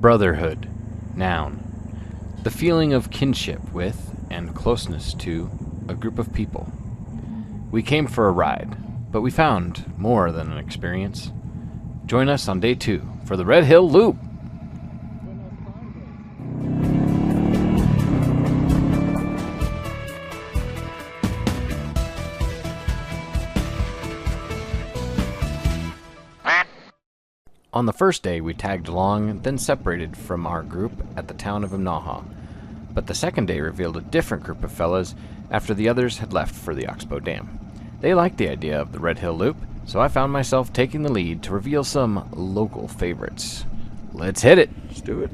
Brotherhood. Noun. The feeling of kinship with and closeness to a group of people. We came for a ride, but we found more than an experience. Join us on day 2 for the Red Hill Loop. On the first day, we tagged along, then separated from our group at the town of Imnaha. But the second day revealed a different group of fellas after the others had left for the Oxbow Dam. They liked the idea of the Red Hill Loop, so I found myself taking the lead to reveal some local favorites. Let's hit it! Let's do it.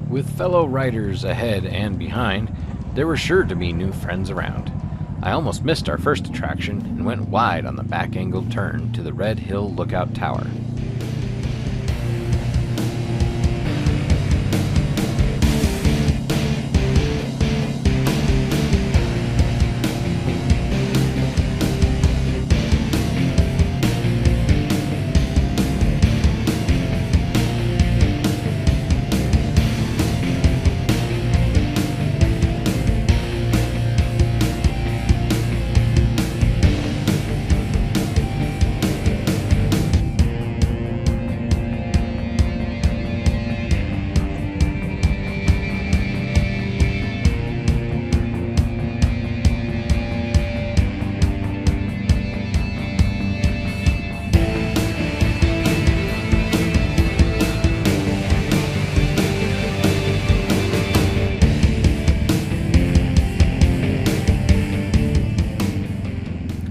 With fellow riders ahead and behind, there were sure to be new friends around. I almost missed our first attraction and went wide on the back-angled turn to the Red Hill Lookout Tower.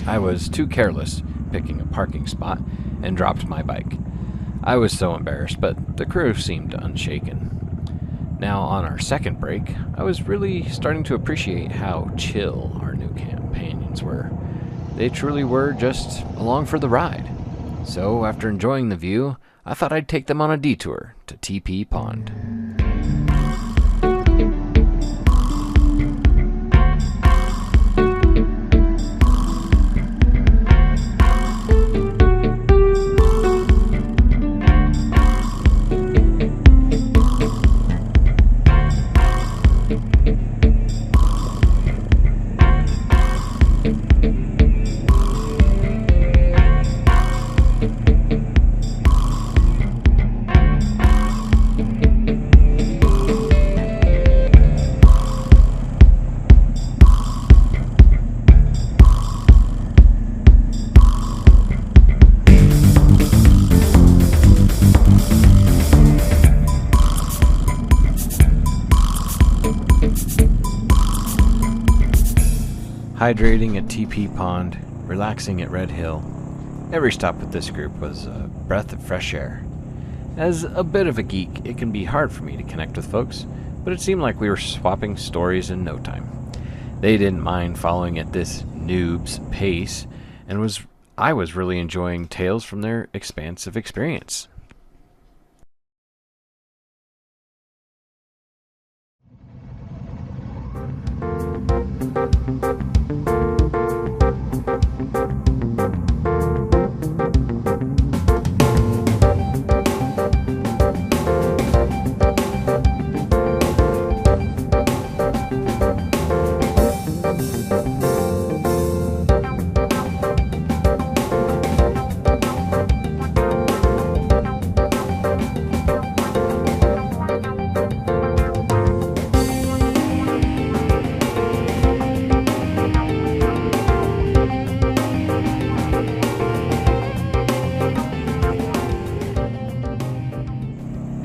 I was too careless picking a parking spot and dropped my bike. I was so embarrassed, but the crew seemed unshaken. Now, on our second break, I was really starting to appreciate how chill our new companions were. They truly were just along for the ride. So, after enjoying the view, I thought I'd take them on a detour to TP Pond. Hydrating at TP Pond, relaxing at Red Hill. Every stop with this group was a breath of fresh air. As a bit of a geek, it can be hard for me to connect with folks, but it seemed like we were swapping stories in no time. They didn't mind following at this noob's pace, and I was really enjoying tales from their expansive experience.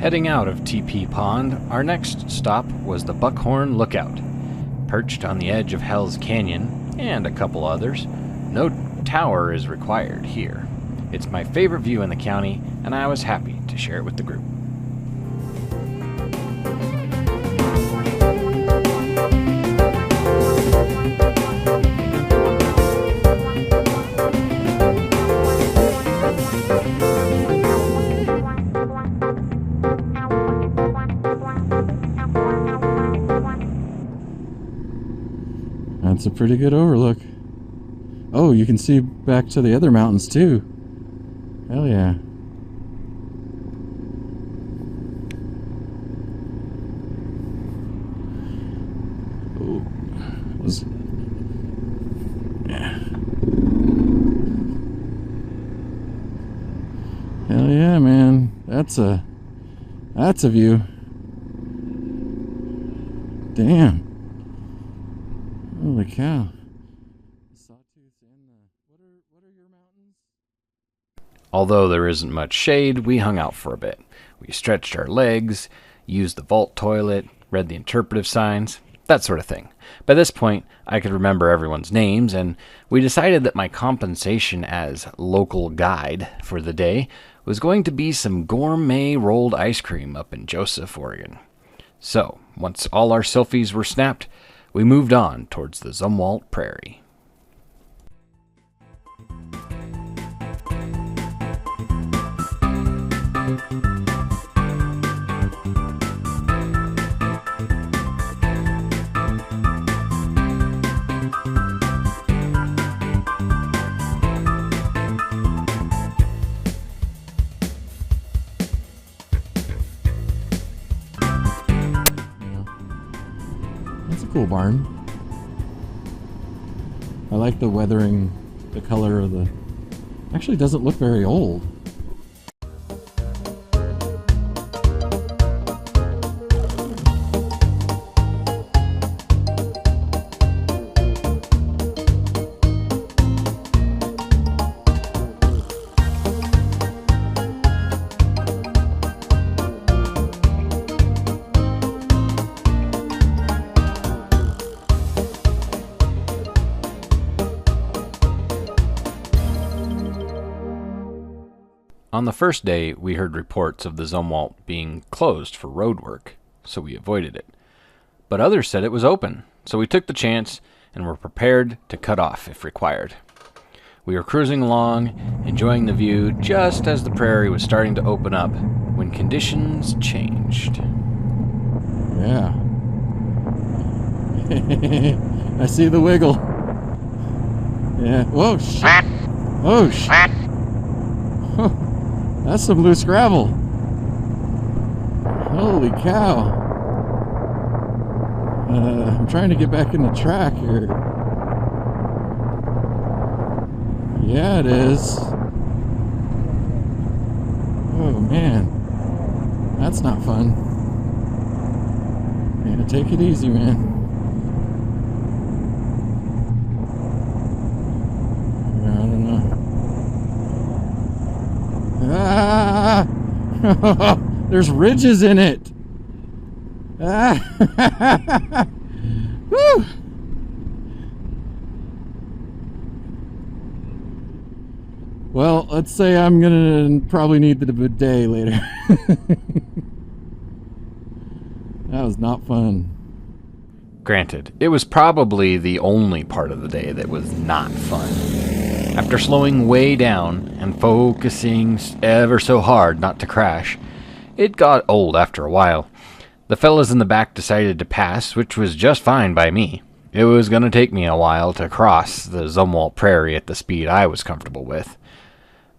Heading out of TP Pond, our next stop was the Buckhorn Lookout. Perched on the edge of Hell's Canyon, and a couple others, no tower is required here. It's my favorite view in the county, and I was happy to share it with the group. That's a pretty good overlook. Oh, you can see back to the other mountains too. Hell yeah. Oh, yeah. Hell yeah, man. That's a view. Damn. Holy cow. What are your mountains? Although there isn't much shade, we hung out for a bit. We stretched our legs, used the vault toilet, read the interpretive signs, that sort of thing. By this point, I could remember everyone's names, and we decided that my compensation as local guide for the day was going to be some gourmet rolled ice cream up in Joseph, Oregon. So, once all our selfies were snapped, we moved on towards the Zumwalt Prairie. That's a cool barn. I like the weathering, the color of the... Actually doesn't look very old. On the first day, we heard reports of the Zumwalt being closed for road work, so we avoided it. But others said it was open, so we took the chance and were prepared to cut off if required. We were cruising along, enjoying the view just as the prairie was starting to open up when conditions changed. Yeah. I see the wiggle. Yeah. Whoa, shit. Oh, shit. That's some loose gravel. Holy cow. I'm trying to get back in the track here. Yeah, it is. Oh, man. That's not fun. Yeah, take it easy, man. I don't know. Ah! There's ridges in it. Ah! Woo! Well, let's say I'm gonna probably need the bidet later. That was not fun. Granted, it was probably the only part of the day that was not fun. After slowing way down and focusing ever so hard not to crash, it got old after a while. The fellas in the back decided to pass, which was just fine by me. It was going to take me a while to cross the Zumwalt Prairie at the speed I was comfortable with.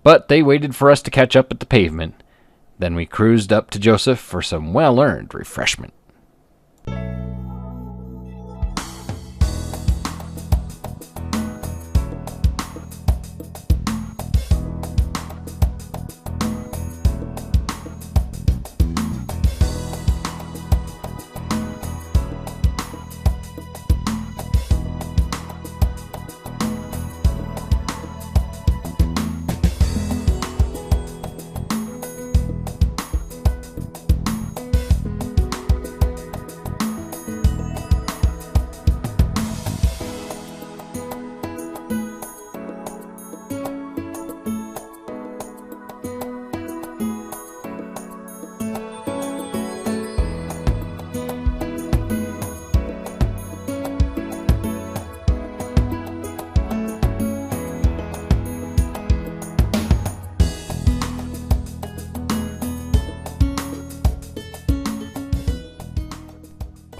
But they waited for us to catch up at the pavement. Then we cruised up to Joseph for some well-earned refreshment.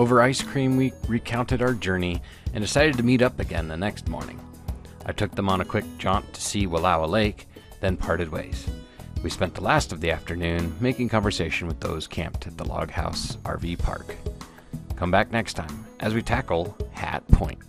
Over ice cream, we recounted our journey and decided to meet up again the next morning. I took them on a quick jaunt to see Wallowa Lake, then parted ways. We spent the last of the afternoon making conversation with those camped at the Log House RV Park. Come back next time as we tackle Hat Point.